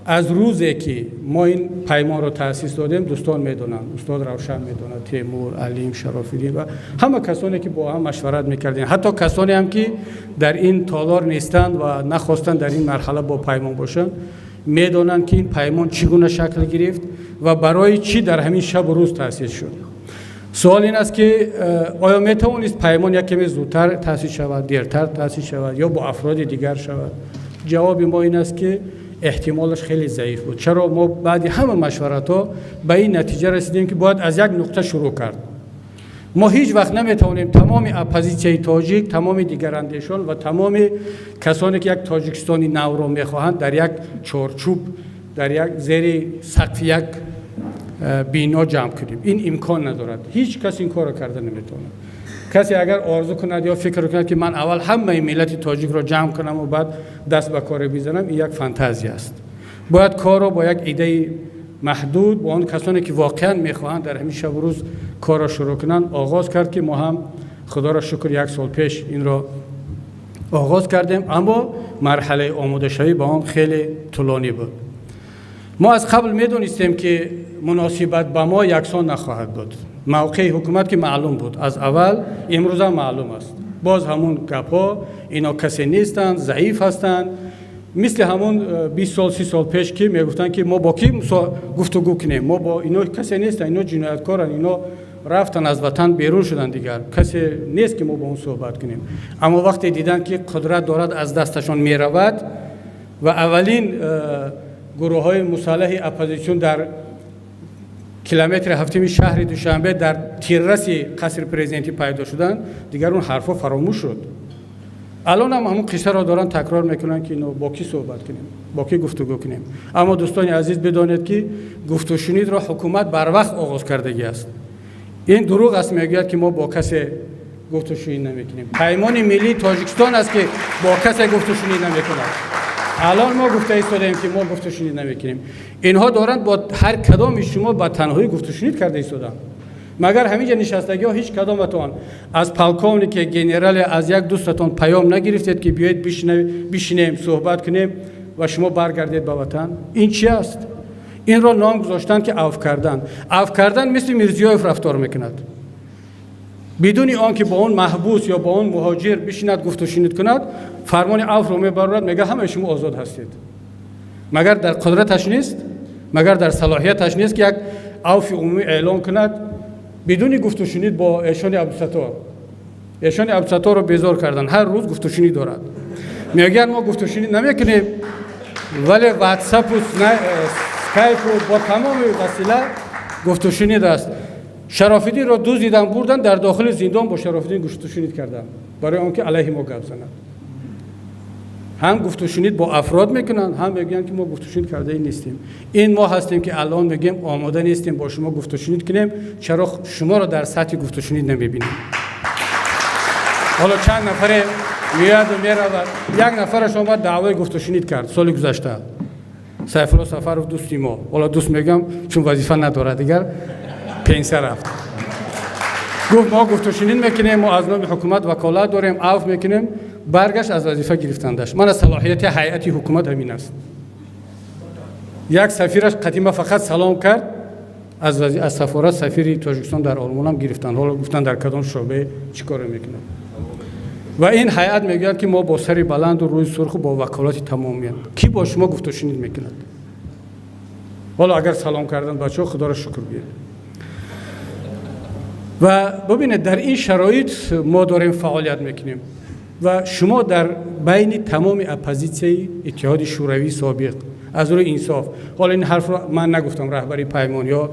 از روزی که ما این پیمان رو تأسیس دادیم دوستان میدونن، استاد روشن میدونن، تیمور، علیم، شراف‌الدین و همه کسانی که با هم مشورت میکردیم، حتی کسانی هم که در این تالار نیستند و نخواستن در این مرحله با پیمان باشن، میدونن که این پیمان چگونه شکل گرفت و برای چی در همین شب و روز تأسیس شد. سوال این است که آیا میتوانست پیمان یک کمی زودتر تأسیس شود، دیرتر تأسیس شود یا با افراد دیگر شود؟ جواب ما این است که احتمالش خیلی ضعیف بود. چرا؟ ما بعد همه مشورت‌ها به این نتیجه رسیدیم که باید از یک نقطه شروع کرد. ما هیچ وقت نمیتوانیم تمام اپوزیسیون تاجیک، تمام دیگر اندیشان و تمام کسانی که یک تاجیکستانی نو را میخواهند در یک چارچوب، در یک زیر سقف یک بینا جمع کنیم. این امکان ندارد. هیچ کس این کار را کرده نمیتونه. کسی اگر آرزو کند یا فکر کند که من اول همه ملت تاجیک را جمع کنم و بعد دست به کار بزنم، این یک فانتزی است. باید کار را با یک ایده محدود با اون کسانی که واقعا میخواهند در همین شب و روز کار را شروع کنند آغاز کرد که ما هم خدا را شکر یک سال پیش این را آغاز کردیم، اما مرحله آماده شوی با آن خیلی طولانی بود. ما از قبل میدونستیم که مناسبت با ما یکسان نخواهد بود. موقع حکومت که معلوم بود از اول، امروز هم معلوم است. باز همون گپ‌ها، اینا کسی نیستند، ضعیف هستند، مثل همون 20 سال 30 سال پیش که میگفتن که ما با کی گفتگو کنیم، ما با اینا کسی نیستن، اینا جنایتکارن، اینا رفتن از وطن بیرون شدن، دیگر کسی نیست که ما با اون صحبت کنیم. اما وقتی دیدن که قدرت دارد از دستشان میرود و اولین گروه‌های مسلح اپوزیسیون در کیلومتر هفتم شهر دوشنبه در تیررس قصر پرزیدنتی پیدا شدن، دیگر اون حرفا فراموش شد. الان هم همون قصه را دارن تکرار میکنن که اینو با کی صحبت کنیم، با کی گفتگو کنیم. اما دوستان عزیز بدانید که گفت و شنید را حکومت بر وقت آغاز کردگی است. این دروغ است میگوید که ما با کسی گفت و شنید نمیکنیم. پیمان ملی تاجیکستان است که با کسی گفت و شنید نمیکنه. الان ما گفته ایستادیم که ما گفت و شنید نمیکنیم. اینها دارند با هر کدام شما با تنهایی گفت و شنید کرده ایستادن. مگر همینجا نشستگی ها هیچ کدامتون از پلکانی که گنرال از یک دوستتون پیام نگرفتید که بیایید بشینیم صحبت کنیم و شما برگردید به وطن؟ این چی است؟ این را نام گذاشتن که عفو کردن. عفو کردن مثل میرزیایف رفتار میکند، بدون آنکه با اون محبوس یا با اون مهاجر بشیند گفت و شنید کند، فرمان عفو رو میبرد، میگه همه شما آزاد هستید. مگر در قدرتش نیست؟ مگر در صلاحیتش نیست که یک عفو عمومی اعلان کند بدون گفت و شنید با ایشان عبدالستار؟ ایشان عبدالستار رو بیزار کردن، هر روز گفت و شنید دارد. میگن ما گفت و شنید نمیکنیم، ولی واتساپ و اسکایپ و با تمام وسیله گفت و شنید است. شراف‌الدین را دزدیدن بردن در داخل زندان، با شراف‌الدین گفت و شنید کردن برای آنکه علیه ما گپ زنند. هم گفت و شنید با افراد میکنن، هم میگن که ما گفت و شنید کرده نیستیم. این ما هستیم که الان میگیم آماده نیستیم با شما گفت و شنید کنیم. چرا شما را در سطح گفت و شنید نمیبینیم؟ حالا چند نفر میاد و میرود. یک نفرش اومد دعوای گفت و شنید کرد سال گذشته، سیفالله سفرов دوستی ما. حالا دوست میگم چون وظیفه نداره دیگر، پنسر رفت. گفت ما گفت و شنید میکنیم، ما از نام حکومت وکالت داریم، عفو میکنیم. برگشت از وظیفه گرفتندش. من از صلاحیت هیئت حکومت همین است. یک سفیرش قدیما فقط سلام کرد، از سفارت سفیر تاجیکستان در آلمان هم گرفتن. حالا گفتن در کدام شعبه چیکار میکنن. و این هیئت میگه که ما با سر بلند و روی سرخ و با وکالت تمامیت. کی با شما گفت و شنید میکند؟ حالا اگر سلام کردن بچه‌ها خدا را شکر بیارید. و ببینید در این شرایط ما داریم فعالیت میکنیم و شما در بین تمام اپوزیسیون اتحاد شوروی سابق از روی انصاف، حالا این حرف رو من نگفتم، رهبری پیمان یا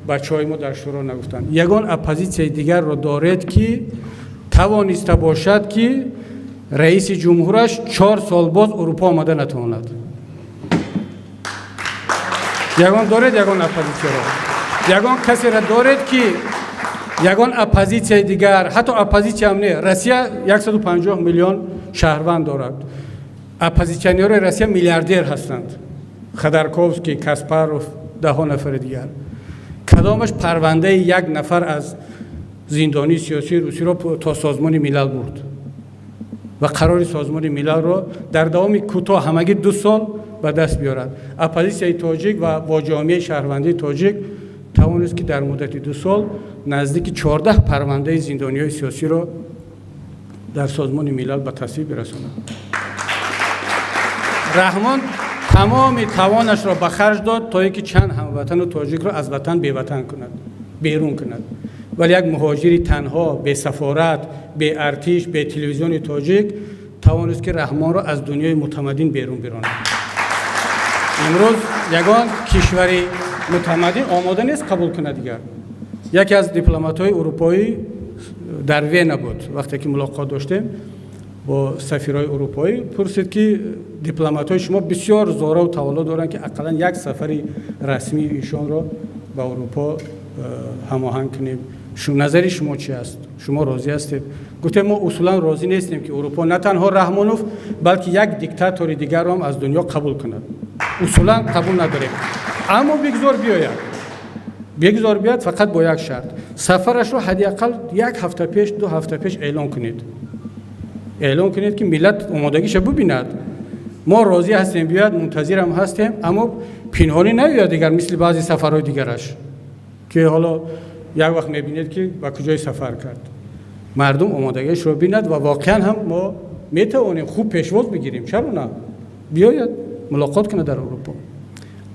بچهای ما در شورا نگفتند. یگان اپوزیسیون دیگر رو دارد که توانسته باشد که رئیس جمهورش 4 سال باز اروپا آمده نتواند. یگان دارد یگان اپوزیسیون را. یگان کسی را دارد که یگان اپوزیسیون دیگر، حتی اپوزیسیون هم نه، روسیه 150 میلیون شهروند دارد. اپوزیسیون‌های روسیه میلیاردر هستند. خودرکوفسکی، کاسپاروف، 10 نفر دیگر. کدامش پرونده یک نفر از زندانی سیاسی روسی را تا سازمان ملل برد و قرار سازمان ملل را در دوام کوتاه همگی 2 سال به دست بیارد. اپوزیسیون تاجیک و جامعه شهروندی تاجیک توانست که در مدت 2 سال نزدیک 14 پرونده زندانی‌های سیاسی را در سازمان ملل به تصویب برساند. رحمان تمام توانش را به خرج داد تا اینکه چند هموطن تاجیک را از وطن بیرون کند. ولی یک مهاجری تنها، به سفارت، به ارتش، به تلویزیون تاجیک توانست که رحمان را از دنیای متمدن بیرون براند. امروز یگان کشوری متمدن آماده نیست قبول کنه دیگر. یکی از دیپلمات‌های اروپایی در وین بود، وقتی که ملاقات داشتیم با سفیرای اروپایی، پرسید که دیپلمات‌های شما بسیار زوره و توالا دارند که اقلا یک سفری رسمی ایشان را به اروپا هماهنگ کنیم. نظر شما چی است؟ شما راضی هستید؟ گفتم ما اصولا راضی نیستیم که اروپا نه تنها رحمانوف بلکه یک دیکتاتوری دیگر هم از دنیا قبول کند. اصولا قبول نداریم. اما بگذار بیاد فقط با یک شرط. سفرش رو حداقل 1 هفته پیش 2 هفته پیش اعلان کنید که ملت آمادگیش ببیند. ما راضی هستیم بیاد، منتظر هم هستیم، اما پنهانی نیاد دیگر مثل بعضی سفرهای دیگرش که حالا یک وقت میبینید که با کجای سفر کرد. مردم آمادگیش رو بیند و واقعا هم ما میتوانیم خوب پیشواز بگیریم. چرا نه؟ بیاید ملاقات کنه در اروپا.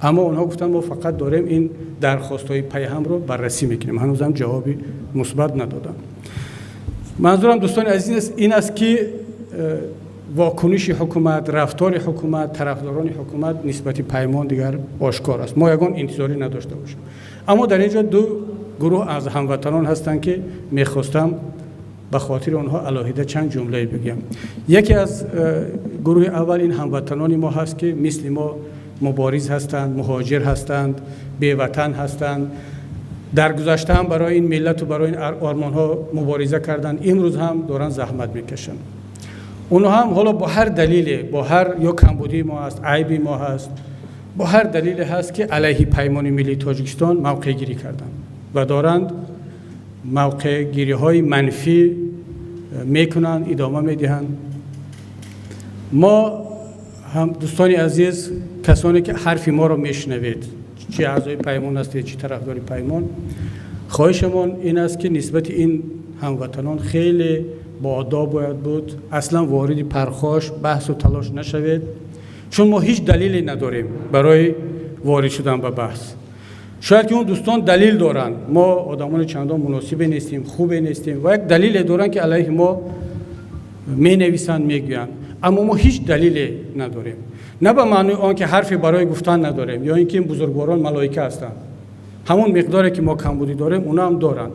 اما اونها گفتن ما فقط داریم این درخواست‌های پیام رو بررسی میکنیم. هنوز هم جوابی مثبت ندادن. منظورم دوستان عزیز این است که واکنش حکومت، رفتار حکومت، طرفداران حکومت نسبت پیمان دیگر آشکار است. ما یگان انتظاری نداشته باشیم. اما در اینجا 2 گروه از هموطنان هستند که میخواستم به خاطر آنها علاهیده چند جمله بگم. یکی از گروه اول این هموطنان ما هست که مثل ما مبارز هستند، مهاجر هستند، بی‌وطن هستند. در گذشته هم برای این ملت و برای این آرمان ها مبارزه کردند، امروز هم دارن زحمت میکشند. اونها هم حالا با هر دلیل، با هر یا کمبودی ما هست، عیبی ما هست، با هر دلیل هست که علیه پیمان ملی تاجیکستان موقع گیری کردند و دارند موقع گیری های منفی میکنند، ادامه میدهند. ما هم دوستان عزیز، کسانی که حرف ما را میشنوید، چه اعضای پیمان هستید چه طرفدار پیمان، خواهشمان این است که نسبت این هموطنان خیلی با آداب باید بود. اصلا وارد پرخاش، بحث و تلاش نشوید، چون ما هیچ دلیلی نداریم برای وارد شدن به بحث. شاید که اون دوستان دلیل دارن، ما آدمان چندان مناسب نیستیم، خوب نیستیم و یک دلیل دارن که علیه ما می نویسند، میگویند، اما ما هیچ دلیلی نداریم. نه به معنی آن که حرفی برای گفتن نداریم یا اینکه این بزرگواران ملائکه هستند. همون مقداری که ما کمبودی داریم اونا هم دارن.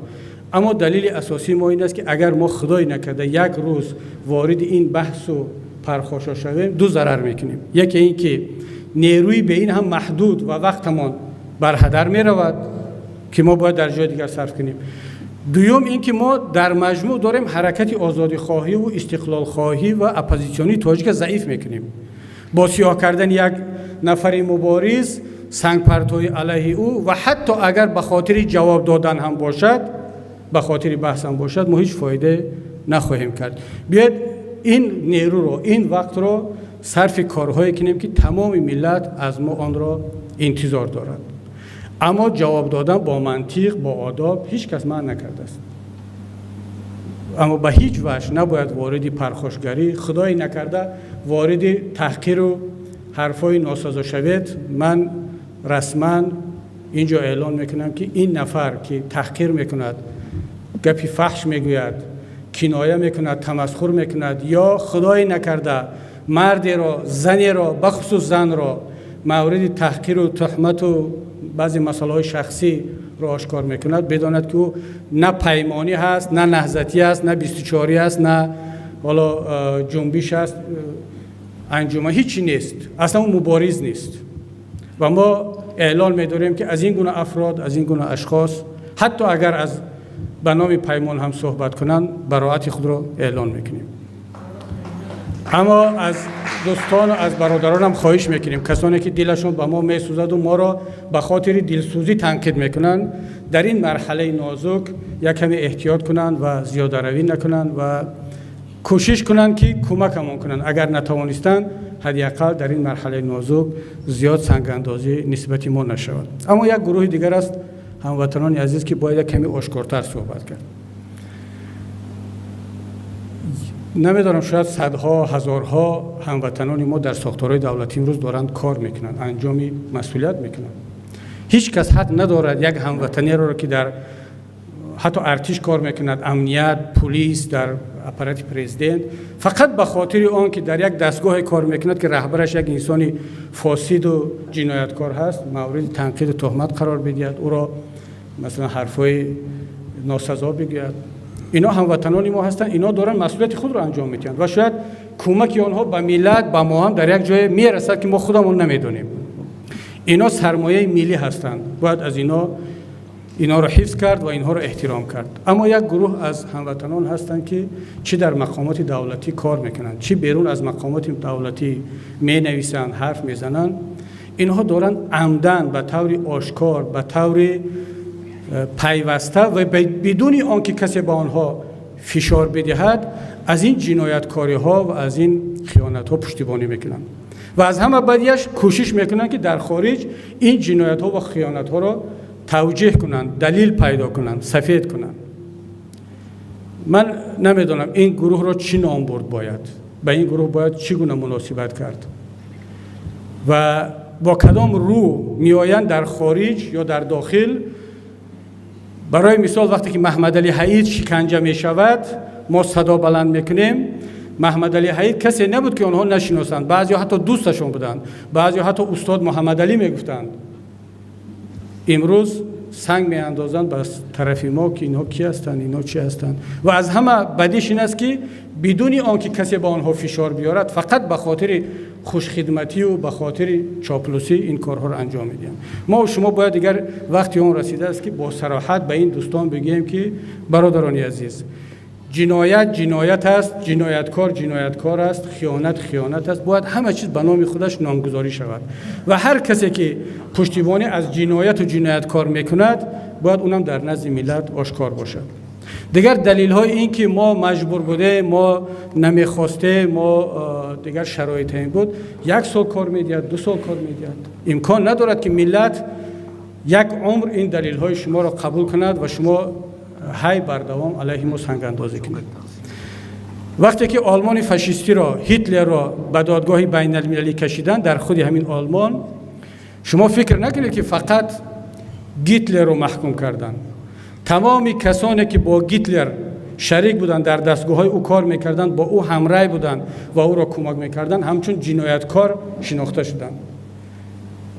اما دلیل اساسی ما این است که اگر ما خدای نکرده یک روز وارد این بحث و پرخاشا شویم، 2 ضرر میکنیم. یکی این که نیروی به این هم محدود و وقتمان بر هدر می رود که ما باید در جای دیگر صرف کنیم. دوم این که ما در مجموع داریم حرکت آزادی خواهی و استقلال خواهی و اپوزیسیونی تاجیک ضعیف میکنیم. با سیاه کردن یک نفر مبارز، سنگ پرتوی علیه او و حتی اگر به خاطر جواب دادن هم باشد، به خاطر بحث هم باشد، ما هیچ فایده نخواهیم کرد. بیاید این نیرو رو، این وقت رو صرف کارهایی کنیم که تمام ملت از ما آن را انتظار دارد. اما جواب دادن با منطق، با آداب هیچ کس منع نکرده است. اما به هیچ وجه نباید وارد پرخاشگری، خدای نکرده وارد تحقیر و حرفای ناسزا شوید. من رسما اینجا اعلان میکنم که این نفر که تحقیر میکند، گپی فحش میگوید، کنایه میکند، تمسخر میکند یا خدای نکرده مردی را، زنی را، بخصوص زن را مورد تحقیر و تهمت و بعضی مسائل شخصی را آشکار میکند بداند که او نه پیمانی هست، نه نهضتی است، نه 24 است، نه حالا جنبش است، انجمن، هیچی نیست، اصلا اون مبارز نیست. و ما اعلان می‌داریم که از این گونه افراد، از این گونه اشخاص، حتی اگر از به نام پیمان هم صحبت کنند، براءت خود را اعلان میکنیم. اما از دوستان و از برادران هم خواهش میکنیم کسانی که دلشون به ما میسوزد و ما را به خاطر دلسوزی تنقید میکنند، در این مرحله نازک یک کمی احتیاط کنند و زیاده روی نکنند و کوشش کنند که کمکمون کنند. اگر نتوانستند حداقل در این مرحله نازک زیاد سنگ اندازی نسبت ما نشود. اما یک گروه دیگر است هموطنان عزیز که باید کمی آشکارتر صحبت کرد. نمیدانم شاید صدها هزارها هموطنان ما در ساختارهای دولتی امروز دارند کار میکنند، انجام مسئولیت میکنند. هیچ کس حق ندارد یک هموطنی را که در حتی ارتش کار میکند، امنیت، پلیس، در اپارات پرزیدنت، فقط به خاطر آن که در یک دستگاه کار میکند که رهبرش یک انسانی فاسد و جنایتکار هست مورد تنقید و تهمت قرار بدهد، او را مثلا حرفای ناسزا بگوید. اینا هموطنان ما هستند، اینا دارن مسئولیت خود را انجام میدن و شاید کمک آنها به ملت، به ما هم در یک جای میرسد که ما خودمون نمیدونیم. اینا سرمایه ملی هستند، باید از اینا را حفظ کرد و اینها را احترام کرد. اما یک گروه از هموطنان هستند که چه در مقامات دولتی کار میکنند، چه بیرون از مقامات دولتی می نویسند، حرف میزنند. اینها دارند عمدن به طور آشکار، به طور پیوسته و بدون آنکه کسی به آنها فشار بدهد از این جنایتکاری ها و از این خیانت ها پشتیبانی میکنند و از همه بدیش کوشش میکنند که در خارج این جنایت ها و خیانت ها را توجیه کنند، دلیل پیدا کنند، سفید کنند. من نمیدونم این گروه را چی نام برد، باید به این گروه باید چگونه مناسبت کرد و با کدام رو میآیند در خارج یا در داخل. برای مثال وقتی که محمد علی حید شکنجه می شود ما صدا بلند میکنیم. محمد علی حید کسی نبود که آنها نشناسند، بعضی حتی دوستشون بودند، بعضی حتی استاد محمد علی میگفتند. امروز سنگ می اندازند به طرف ما که اینها کی هستند، اینها چی هستند. و از همه بدیش این است که بدون آنکه کسی با آنها فشار بیارد، فقط به خاطر خوشخدمتی و به خاطر چاپلوسی این کارها را انجام میدیم. ما و شما باید دیگر وقتی اون رسیده است که با صراحت به این دوستان بگیم که برادران عزیز، جنایت جنایت است، جنایتکار جنایتکار است، خیانت خیانت است. باید همه چیز به نام خودش نامگذاری شود و هر کسی که پشتیبانی از جنایت و جنایتکار میکند باید اونم در نزد ملت آشکار باشد. دیگر دلیل های این که ما مجبور بوده، ما نمیخواسته، ما دیگر شرایط این بود، 1 سال کار میدهد، 2 سال کار میدهد. امکان ندارد که ملت یک عمر این دلیل های شما را قبول کند و شما های بردوام علیه ما سنگ اندازی کنید. وقتی که آلمان فاشیستی را، هیتلر را به دادگاه بین المللی کشیدن در خود همین آلمان، شما فکر نکنید که فقط هیتلر را محکوم کردند. تمامی کسانی که با هیتلر شریک بودند، در دستگاه‌های او کار می‌کردند، با او همراه بودند و او را کمک می‌کردند، همچون جنایتکار شناخته شدند.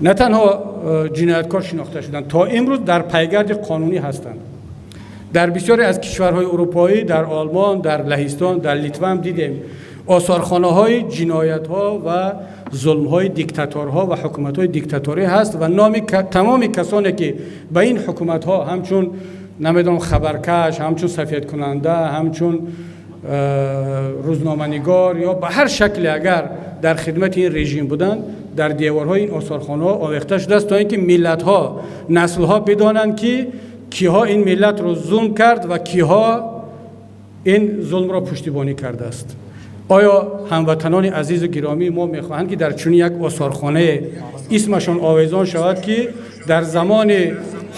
نه تنها جنایتکار شناخته شدند، تا امروز در پیگرد قانونی هستند. در بسیاری از کشورهای اروپایی، در آلمان، در لهستان، در لیتوا هم دیدیم آثارخانه‌های جنایت‌ها و ظلم‌های دیکتاتورها و حکومت‌های دیکتاتوری هست و نام تمام کسانی که به این حکومت‌ها همچون نمیدونم خبرکش، همچون سفید کننده، همچون روزنامه‌نگار یا به هر شکلی اگر در خدمت این رژیم بودند، در دیوارهای این آثارخانه‌ها آویخته شده است تا اینکه ملت‌ها، نسل‌ها بدانند که کیها این ملت رو ظلم کرد و کیها این ظلم را پشتیبانی کرده است. آیا هموطنان عزیز و گرامی ما میخواهند که در چنین یک آثارخانه اسمشان آویزان شود که در زمان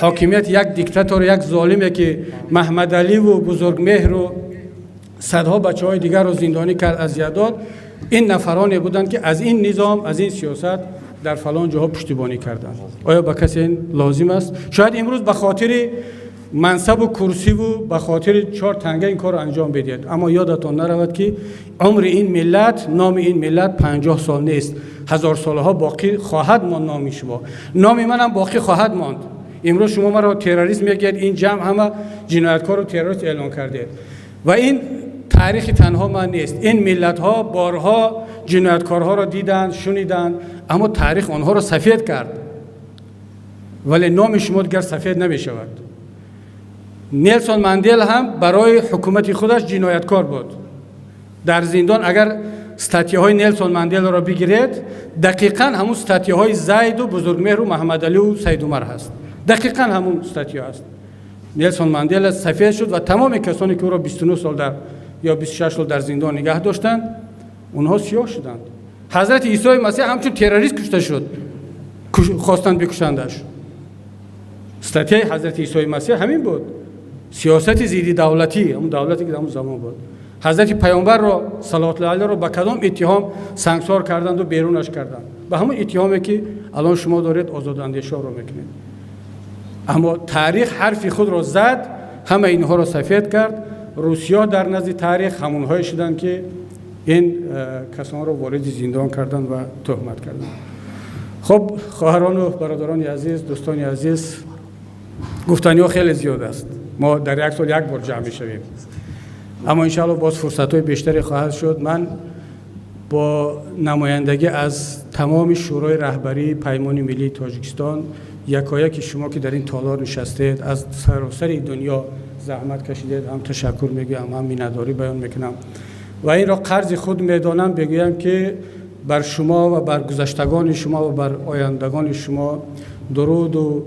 حاکمیت یک دیکتاتور، یک ظالمی که محمد علی و بزرگمهر و صدها بچه‌های دیگر رو زندانی کرد، اذیت داد، این نفرانی بودند که از این نظام، از این سیاست در فلان جاها پشتیبانی کردند. آیا به کسی این لازم است؟ شاید امروز به خاطر منصب و کرسی و به خاطر 4 تنگه این کار رو انجام بدید، اما یادتان نرود که عمر این ملت، نام این ملت 50 سال نیست، 1000 سالها باقی خواهد ماند. نام شما، نام من هم باقی خواهد ماند. امروز شما ما را تروریست میگید، این جمع همه جنایتکار و تروریست اعلان کردید و این تاریخ تنها من نیست. این ملت ها بارها جنایتکارها را دیدند، شنیدند، اما تاریخ آنها را سفید کرد، ولی نام شما دیگر سفید نمی شود. نیلسون ماندل هم برای حکومت خودش جنایتکار بود. در زندان اگر استاتیاهای نیلسون ماندل را بگیرید، دقیقاً همون استاتیاهای زید و بزرگمهر و محمد علی و سید عمر هست. دقیقاً همون استاتیا است. نیلسون ماندل سفید شد و تمام کسانی که او را 29 سال یا 26 سال در زندان نگه داشتند، اونها سیاه شدند. حضرت عیسی مسیح همچون تروریست کشته شد، خواستند بکشندش. استاتیای حضرت عیسی مسیح همین بود، سیاست ضد دولتی، همون دولتی که در اون زمان بود. حضرت پیامبر را صلوات الله علیه را با کدام اتهام سنگسار کردند و بیرونش کردند؟ به همون اتهامی که الان شما دارید آزاداندیشا را میکنید. اما تاریخ حرفی خود را زد، همه اینها را سفید کرد. روسیا در نزد تاریخ همونهایی شدند که این کسان را وارد زندان کردند و تهمت کردند. خب خواهران و برادران عزیز، دوستان عزیز، گفتنی ها خیلی زیاد است. ما در یک سال یک بار جمع میشویم، اما انشاءالله باز فرصت های بیشتری خواهد شد. من با نمایندگی از تمام شورای رهبری پیمان ملی تاجیکستان، یکایک شما که در این تالار نشستید، از سراسر دنیا زحمت کشیدید، هم تشکر میگم، هم میnnتداری بیان میکنم و این را قرض خود میدانم بگویم که بر شما و بر گذشتگان شما و بر آیندگان شما درود و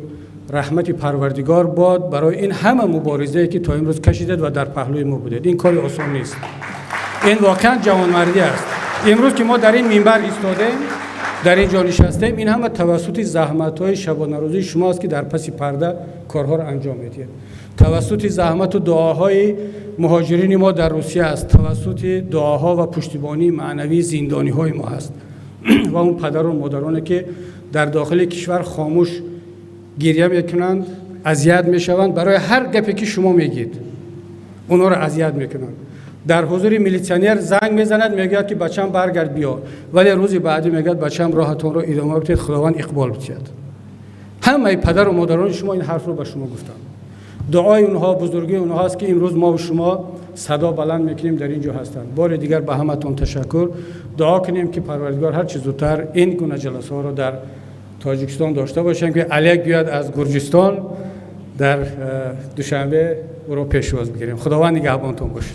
رحمت پروردگار باد برای این همه مبارزه‌ای که تا امروز کشیدید و در پهلوی ما بودید. این کار آسان نیست، این واقعا جوانمردی است. امروز که ما در این منبر ایستادیم، در اینجا نشستیم، این همه توسط زحمت‌های شبانه روزی شماست که در پس پرده کارها را انجام میدید. توسط زحمت و دعاهای مهاجرین ما در روسیه است، توسط دعاها و پشتیبانی معنوی زندانی‌های ما است و اون پدر و مادرانی که در داخل کشور خاموش گریه میکنند، اذیت میشوند برای هر گپی که شما میگید، اونا را اذیت میکنند. در حضور میلیسیونر زنگ میزند، میگه که بچه‌م برگرد بیا، ولی روزی بعدی میگه بچه‌م راهتون رو ادامه بدید، خداوند اقبال بتید. همه پدر و مادران شما این حرف رو به شما گفتن. دعای اونها، بزرگی اونها است که امروز ما و شما صدا بلند میکنیم در اینجا هستند. بار دیگر به همتون تشکر. دعا کنیم که پروردگار هر چه زودتر این گونه جلسه ها رو در تاجیکستان داشته باشیم که علیک بیاد از گرجستان در دوشنبه او رو پیشواز بگیریم. خداوند نگهبانتون باشه.